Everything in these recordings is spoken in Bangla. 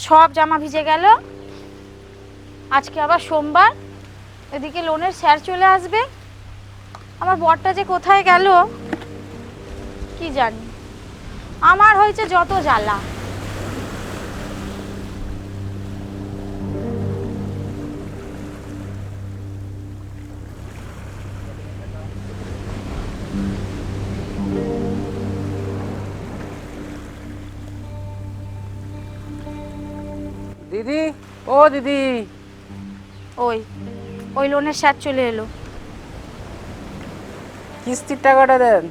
সব জামা ভিজে গেল। আজকে আবার সোমবার, এদিকে লোনের স্যার চলে আসবে। আমার বরটা যে কোথায় গেল কি জানি। আমার হয়েছে যত জ্বালা। দিদি, ও দিদি, ওই ওই লোনের স্যার চলে এলো। কিস্তির টাকাটা দেন।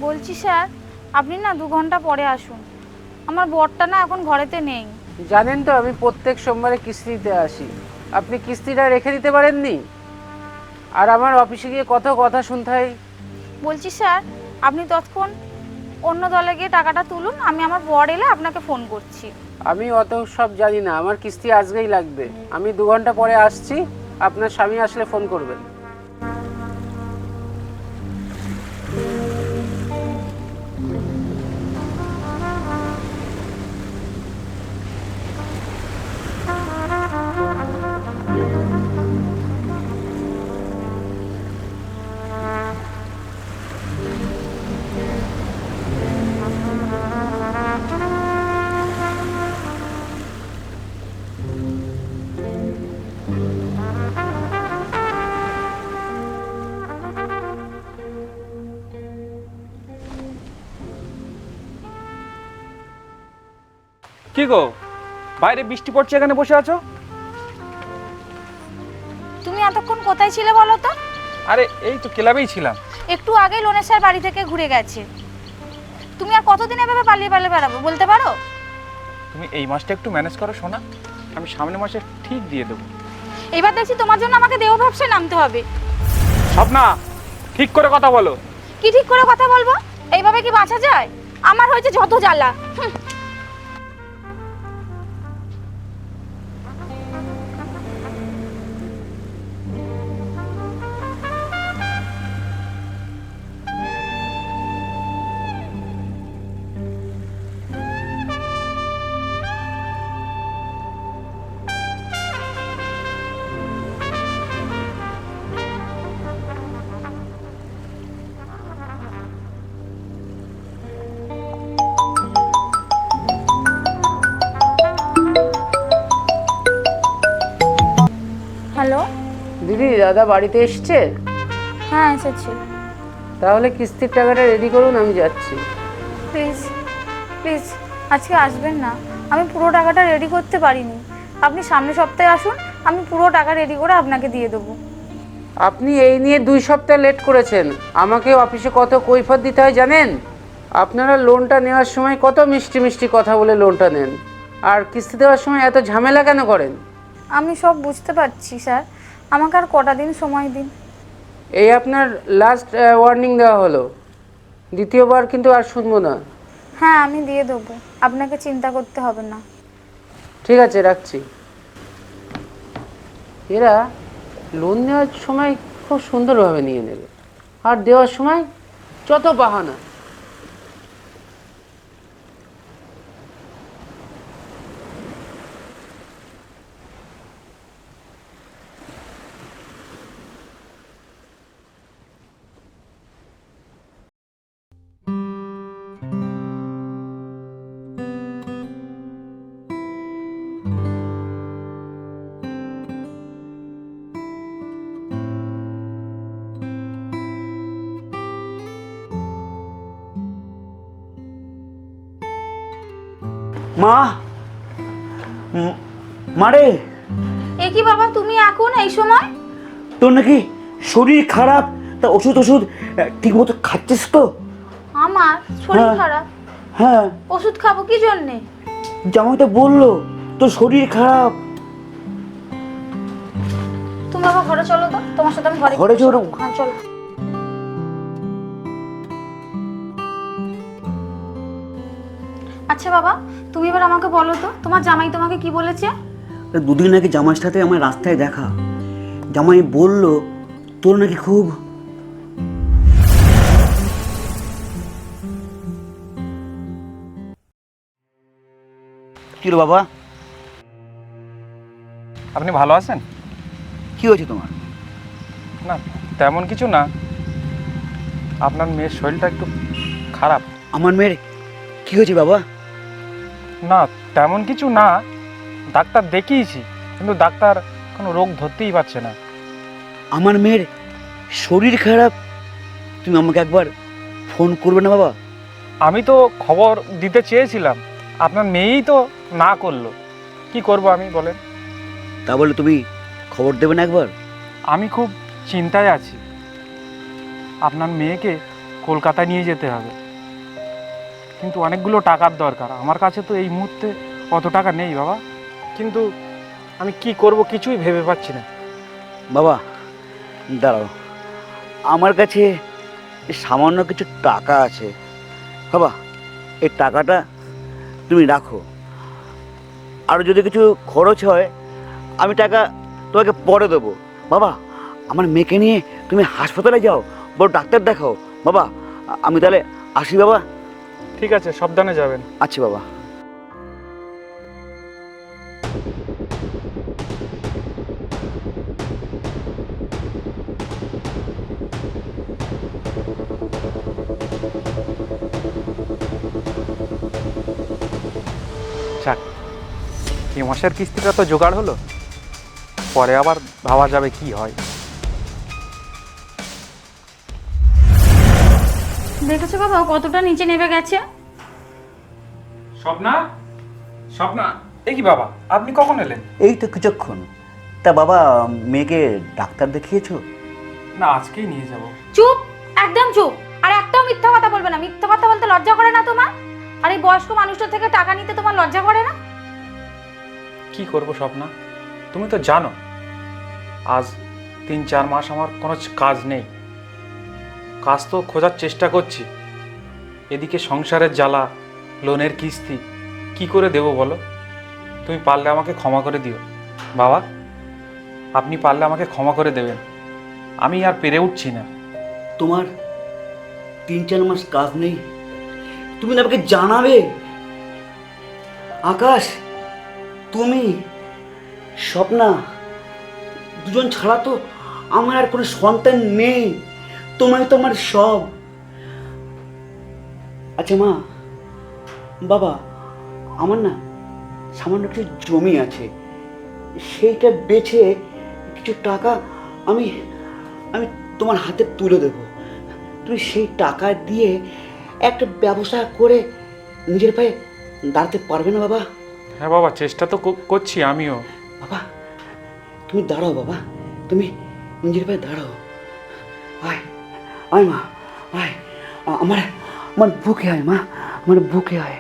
বলছি স্যার, আপনি না 2 ঘন্টা পরে আসুন। আমার বরটা না এখন ঘরেতে নেই। জানেন তো আমি প্রত্যেক সোমবারে কিস্তি দিতে আসি। আপনি কিস্তিটা রেখে দিতে পারেননি? আর আমার অফিসে গিয়ে কত কথা শুনতে হয়। বলছি স্যার, আপনি তৎক্ষণ অন্য দলে গিয়ে টাকাটা তুলুন, আমি আমার বর এলে আপনাকে ফোন করছি। আমি অত সব জানি না, আমার কিস্তি আজকেই লাগবে। আমি 2 ঘন্টা পরে আসছি, আপনার স্বামী আসলে ফোন করবেন। কি গো, বাইরে বৃষ্টি পড়ছে, এখানে বসে আছো? তুমি এতক্ষণ কোথায় ছিলে বলো তো? আরে এই তো ক্লাবেই ছিলাম। একটু আগেই লোনের স্যার বাড়ি থেকে ঘুরে গেছে। তুমি আর কতদিন এভাবে পালিয়ে পালিয়ে বেড়াবো বলতে পারো? তুমি এই মাসটা একটু ম্যানেজ করো সোনা, আমি সামনের মাসে ঠিক দিয়ে দেবো। এবার দেখছি তোমার জন্য আমাকে দেহ ব্যবসায় নামতে হবে। স্বপ্না, ঠিক করে কথা বলো। কি ঠিক করে কথা বলবো? এইভাবে কি বাঁচা যায়? আমার হয়েছে যত জ্বালা। হ্যালো। দিদি, দাদা বাড়িতে এসছে? হ্যাঁ এসেছি। তাহলে কিস্তির টাকাটা রেডি করুন, আমি যাচ্ছি। প্লিজ প্লিজ আজকে আসবেন না। আমি পুরো টাকাটা রেডি করতে পারিনি। আপনি সামনের সপ্তাহে আসুন, আমি পুরো টাকা রেডি করে আপনাকে দিয়ে দেবো। আপনি এই নিয়ে 2 সপ্তাহ লেট করেছেন। আমাকে অফিসে কত কৈফিয়ত দিতে হয় জানেন? আপনারা লোনটা নেওয়ার সময় কত মিষ্টি মিষ্টি কথা বলে লোনটা নেন, আর কিস্তি দেওয়ার সময় এত ঝামেলা কেন করেন? আমি সব বুঝতে পারছি স্যার, আমাকে আর কটা দিন সময় দিন। এই আপনার লাস্ট ওয়ার্নিং দেওয়া হলো, দ্বিতীয়বার কিন্তু আর শুনবো না। হ্যাঁ আমি দিয়ে দেবো, আপনাকে চিন্তা করতে হবে না। ঠিক আছে, রাখছি। এরা লোন নেওয়ার সময় খুব সুন্দরভাবে নিয়ে নেবে, আর দেওয়ার সময় যত বাহানা। মা, মারে, এ কি বাবা, তুমি এখন এই সময়? তোর নাকি শরীর খারাপ, তা ওষুধ ঠিক মতো খাচ্ছিস তো? আমার শরীর হ্যাঁ। খারাপ? হ্যাঁ, ওষুধ খাবো কি জন্যে? জামাই তো বললো তোর শরীর খারাপ। তুমি বাবা ঘরে চলো তো, তোমার সাথে আমি ঘরে ঘরে চলো। হ্যাঁ চলো। আচ্ছা বাবা, তুমি এবার আমাকে বলো তো, তোমার জামাই তোমাকে কি বলেছে? 2 দিন আগে জামাইয়ের সাথে আমার রাস্তায় দেখা। জামাই বলল তোর নাকি খুব কি হলো বাবা? আপনি ভালো আছেন? কি হয়েছে তোমার? না, তেমন কিছু না। আপনার মেয়ের শরীরটা একটু খারাপ। আমার মেয়ের কি হয়েছে বাবা? না, তেমন কিছু না। ডাক্তার দেখিয়েছি, কিন্তু ডাক্তার কোনো রোগ ধরতেই পারছে না। আমার মেয়ের শরীর খারাপ? তুমি আমাকে একবার ফোন করবে না বাবা? আমি তো খবর দিতে চেয়েছিলাম, আপনার মেয়েই তো না করলো। কি করব আমি বলেন? তা বলে তুমি খবর দেবে না একবার? আমি খুব চিন্তায় আছি। আপনার মেয়েকে কলকাতায় নিয়ে যেতে হবে, কিন্তু অনেকগুলো টাকার দরকার। আমার কাছে তো এই মুহূর্তে অত টাকা নেই বাবা। কিন্তু আমি কি করব কিছুই ভেবে পাচ্ছি না। বাবা দাঁড়াও, আমার কাছে সামান্য কিছু টাকা আছে বাবা, এই টাকাটা তুমি রাখো। আর যদি কিছু খরচ হয় আমি টাকা তোমাকে পরে দেবো। বাবা আমার মেয়েকে নিয়ে তুমি হাসপাতালে যাও, বড় ডাক্তার দেখাও বাবা। আমি তাহলে আসি বাবা। ঠিক আছে, সাবধানে যাবেন। আচ্ছা বাবা। যাক, এই মাসের কিস্তিটা তো জোগাড় হলো, পরে আবার ভাবা যাবে কি হয়। দেখেছো বাবা ও কতটা নিচে নেমে গেছে? স্বপ্না, স্বপ্না, এই কি বাবা, আপনি কখন এলেন? এই তো কিছুক্ষণ। তা বাবা মেয়েকে ডাক্তার দেখিয়েছো? না, আজকেই নিয়ে যাব। চুপ, একদম চুপ। আর একটাও মিথ্যা কথা বলবে না। মিথ্যা কথা বলতে লজ্জা করে না তোমার? আর এই বয়স্ক মানুষটার থেকে টাকা নিতে তোমার লজ্জা করে না? কি করব স্বপ্না, তুমি তো জানো আজ 3-4 মাস আমার কোনো কাজ নেই। কাজ তো খোঁজার চেষ্টা করছি, এদিকে সংসারের জ্বালা, লোনের কিস্তি, কি করে দেবো বলো? তুমি পারলে আমাকে ক্ষমা করে দিও বাবা। আপনি পারলে আমাকে ক্ষমা করে দেবেন, আমি আর পেরে উঠছি না। তোমার 3-4 মাস কাজ নেই, তুমি না আমাকে জানাবে? আকাশ, তুমি, স্বপ্না, দুজন ছাড়া তো আমার আর কোনো সন্তান নেই। তোমায় তো আমার সব। আচ্ছা মা, বাবা, আমার না সামান্য কিছু জমি আছে, সেইটা বেচে কিছু টাকা আমি আমি তোমার হাতে তুলে দেব। তুমি সেই টাকা দিয়ে একটা ব্যবসা করে নিজের পায়ে দাঁড়াতে পারবে না বাবা? হ্যাঁ বাবা, চেষ্টা তো করছি আমিও। বাবা তুমি দাঁড়াও বাবা, তুমি নিজের পায়ে দাঁড়াও। আয় আয় মা, আয় আমার আমার বুকে আয় মা, আমার বুকে আয়।